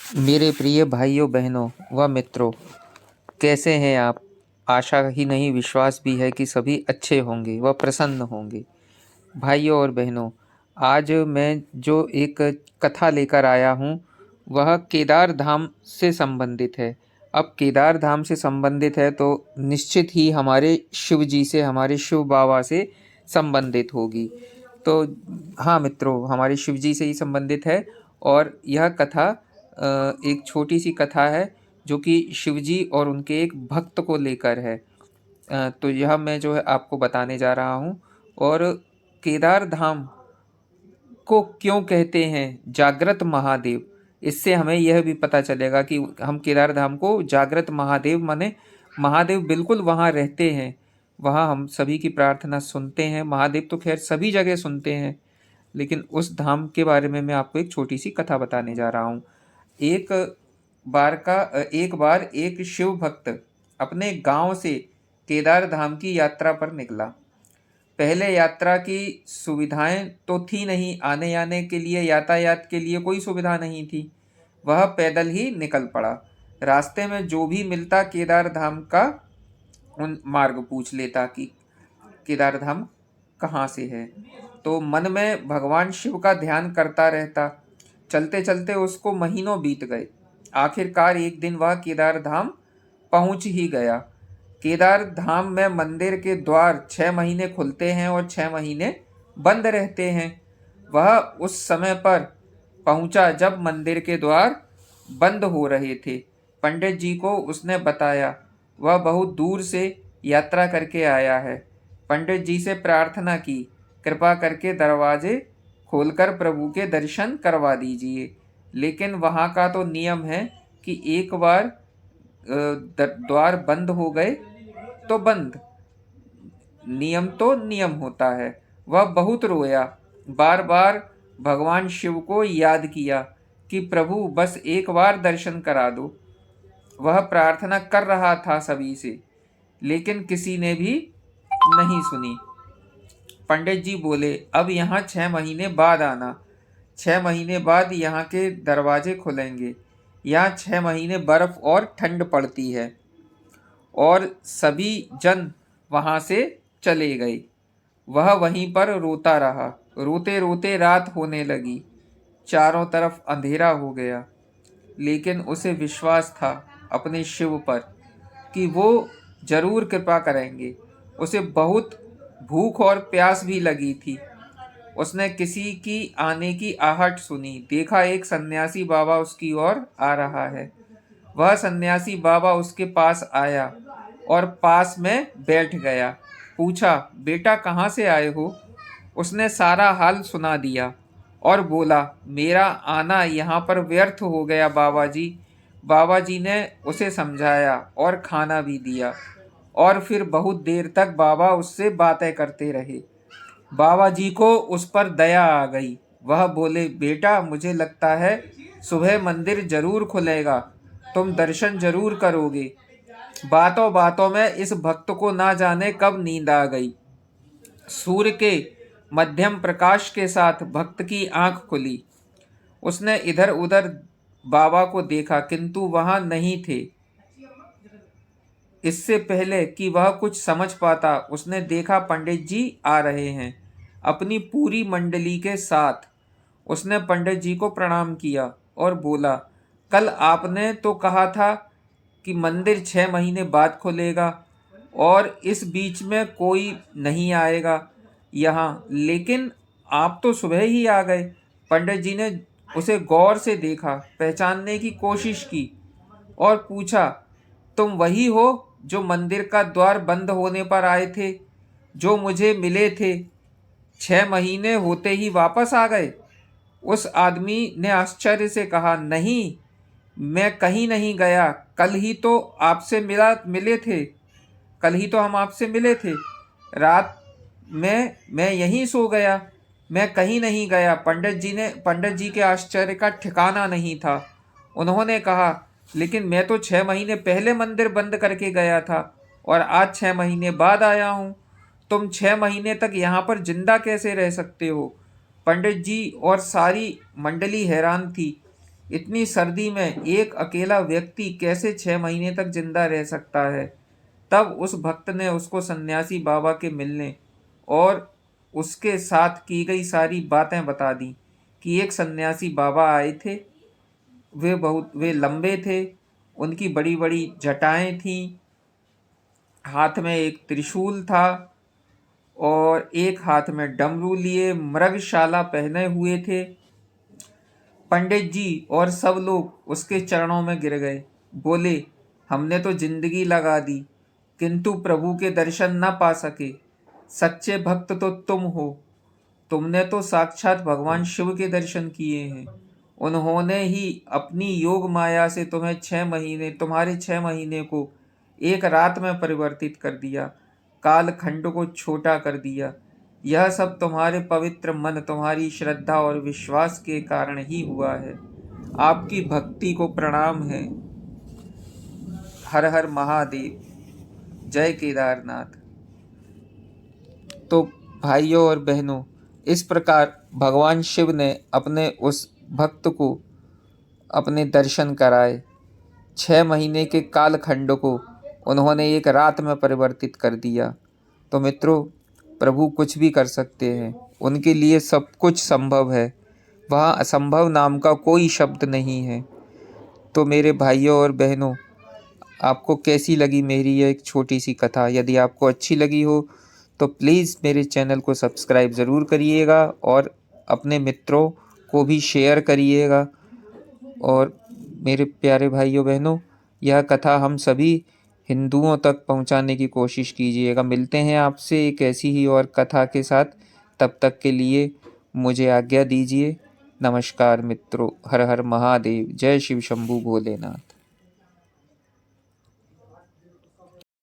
मेरे प्रिय भाइयों बहनों व मित्रों, कैसे हैं आप। आशा ही नहीं विश्वास भी है कि सभी अच्छे होंगे व प्रसन्न होंगे। भाइयों और बहनों, आज मैं जो एक कथा लेकर आया हूँ वह केदार धाम से संबंधित है। अब केदार धाम से संबंधित है तो निश्चित ही हमारे शिव जी से, हमारे शिव बाबा से संबंधित होगी। तो हाँ मित्रों, हमारे शिव जी से ही संबंधित है। और यह कथा एक छोटी सी कथा है जो कि शिव जी और उनके एक भक्त को लेकर है। तो यह मैं जो है आपको बताने जा रहा हूँ। और केदार धाम को क्यों कहते हैं जागृत महादेव, इससे हमें यह भी पता चलेगा कि हम केदार धाम को जागृत महादेव माने महादेव बिल्कुल वहाँ रहते हैं, वहाँ हम सभी की प्रार्थना सुनते हैं। महादेव तो खैर सभी जगह सुनते हैं, लेकिन उस धाम के बारे में मैं आपको एक छोटी सी कथा बताने जा रहा हूँ। एक एक बार एक शिव भक्त अपने गांव से केदार धाम की यात्रा पर निकला। पहले यात्रा की सुविधाएं तो थी नहीं, आने आने के लिए यातायात के लिए कोई सुविधा नहीं थी। वह पैदल ही निकल पड़ा। रास्ते में जो भी मिलता केदार धाम का उन मार्ग पूछ लेता कि केदार धाम कहाँ से है। तो मन में भगवान शिव का ध्यान करता रहता। चलते चलते उसको महीनों बीत गए। आखिरकार एक दिन वह केदार धाम पहुंच ही गया। केदार धाम में मंदिर के द्वार 6 महीने खुलते हैं और 6 महीने बंद रहते हैं। वह उस समय पर पहुंचा जब मंदिर के द्वार बंद हो रहे थे। पंडित जी को उसने बताया। वह बहुत दूर से यात्रा करके आया है। पंडित जी से प्रार्थना की, कृपा करके दरवाजे खोलकर प्रभु के दर्शन करवा दीजिए। लेकिन वहाँ का तो नियम है कि एक बार द्वार बंद हो गए तो बंद, नियम तो नियम होता है। वह बहुत रोया, बार बार भगवान शिव को याद किया कि प्रभु बस एक बार दर्शन करा दो। वह प्रार्थना कर रहा था सभी से, लेकिन किसी ने भी नहीं सुनी। पंडित जी बोले, अब यहाँ 6 महीने बाद आना। 6 महीने बाद यहाँ के दरवाजे खुलेंगे। यहाँ 6 महीने बर्फ और ठंड पड़ती है। और सभी जन वहाँ से चले गए। वह वहीं पर रोता रहा। रोते रोते रात होने लगी। चारों तरफ अंधेरा हो गया। लेकिन उसे विश्वास था अपने शिव पर कि वो जरूर कृपा करेंगे। उसे बहुत भूख और प्यास भी लगी थी। उसने किसी की आने की आहट सुनी। देखा एक सन्यासी बाबा उसकी ओर आ रहा है। वह सन्यासी बाबा उसके पास आया और पास में बैठ गया। पूछा, बेटा कहाँ से आए हो? उसने सारा हाल सुना दिया और बोला, मेरा आना यहाँ पर व्यर्थ हो गया बाबा जी। बाबा जी ने उसे समझाया और खाना भी दिया। और फिर बहुत देर तक बाबा उससे बातें करते रहे। बाबा जी को उस पर दया आ गई। वह बोले, बेटा मुझे लगता है सुबह मंदिर जरूर खुलेगा, तुम दर्शन जरूर करोगे। बातों बातों में इस भक्त को ना जाने कब नींद आ गई। सूर्य के मध्यम प्रकाश के साथ भक्त की आंख खुली। उसने इधर उधर बाबा को देखा, किंतु वहां नहीं थे। इससे पहले कि वह कुछ समझ पाता, उसने देखा पंडित जी आ रहे हैं अपनी पूरी मंडली के साथ। उसने पंडित जी को प्रणाम किया और बोला, कल आपने तो कहा था कि मंदिर 6 महीने बाद खुलेगा और इस बीच में कोई नहीं आएगा यहाँ, लेकिन आप तो सुबह ही आ गए। पंडित जी ने उसे गौर से देखा, पहचानने की कोशिश की और पूछा, तुम वही हो जो मंदिर का द्वार बंद होने पर आए थे, जो मुझे मिले थे, 6 महीने होते ही वापस आ गए? उस आदमी ने आश्चर्य से कहा, नहीं, मैं कहीं नहीं गया। कल ही तो आपसे मिले थे। कल ही तो हम आपसे मिले थे। रात में मैं यहीं सो गया, मैं कहीं नहीं गया। पंडित जी के आश्चर्य का ठिकाना नहीं था। उन्होंने कहा, लेकिन मैं तो 6 महीने पहले मंदिर बंद करके गया था और आज 6 महीने बाद आया हूँ। तुम 6 महीने तक यहाँ पर जिंदा कैसे रह सकते हो? पंडित जी और सारी मंडली हैरान थी। इतनी सर्दी में एक अकेला व्यक्ति कैसे 6 महीने तक जिंदा रह सकता है। तब उस भक्त ने उसको सन्यासी बाबा के मिलने और उसके साथ की गई सारी बातें बता दी कि एक सन्यासी बाबा आए थे। वे लंबे थे, उनकी बड़ी बड़ी जटाएं थीं, हाथ में एक त्रिशूल था और एक हाथ में डमरू लिए मृगशाला पहने हुए थे। पंडित जी और सब लोग उसके चरणों में गिर गए, बोले, हमने तो जिंदगी लगा दी किंतु प्रभु के दर्शन न पा सके। सच्चे भक्त तो तुम हो, तुमने तो साक्षात भगवान शिव के दर्शन किए हैं। उन्होंने ही अपनी योग माया से तुम्हारे 6 महीने को एक रात में परिवर्तित कर दिया, काल खंड को छोटा कर दिया। यह सब तुम्हारे पवित्र मन, तुम्हारी श्रद्धा और विश्वास के कारण ही हुआ है। आपकी भक्ति को प्रणाम है। हर हर महादेव, जय केदारनाथ। तो भाइयों और बहनों, इस प्रकार भगवान शिव ने अपने उस भक्त को अपने दर्शन कराए। 6 महीने के कालखंड को उन्होंने एक रात में परिवर्तित कर दिया। तो मित्रों, प्रभु कुछ भी कर सकते हैं, उनके लिए सब कुछ संभव है। वहाँ असंभव नाम का कोई शब्द नहीं है। तो मेरे भाइयों और बहनों, आपको कैसी लगी मेरी यह एक छोटी सी कथा? यदि आपको अच्छी लगी हो तो प्लीज़ मेरे चैनल को सब्सक्राइब ज़रूर करिएगा और अपने मित्रों को भी शेयर करिएगा। और मेरे प्यारे भाइयों बहनों, यह कथा हम सभी हिंदुओं तक पहुंचाने की कोशिश कीजिएगा। मिलते हैं आपसे एक ऐसी ही और कथा के साथ। तब तक के लिए मुझे आज्ञा दीजिए। नमस्कार मित्रों। हर हर महादेव। जय शिव शंभू भोलेनाथ।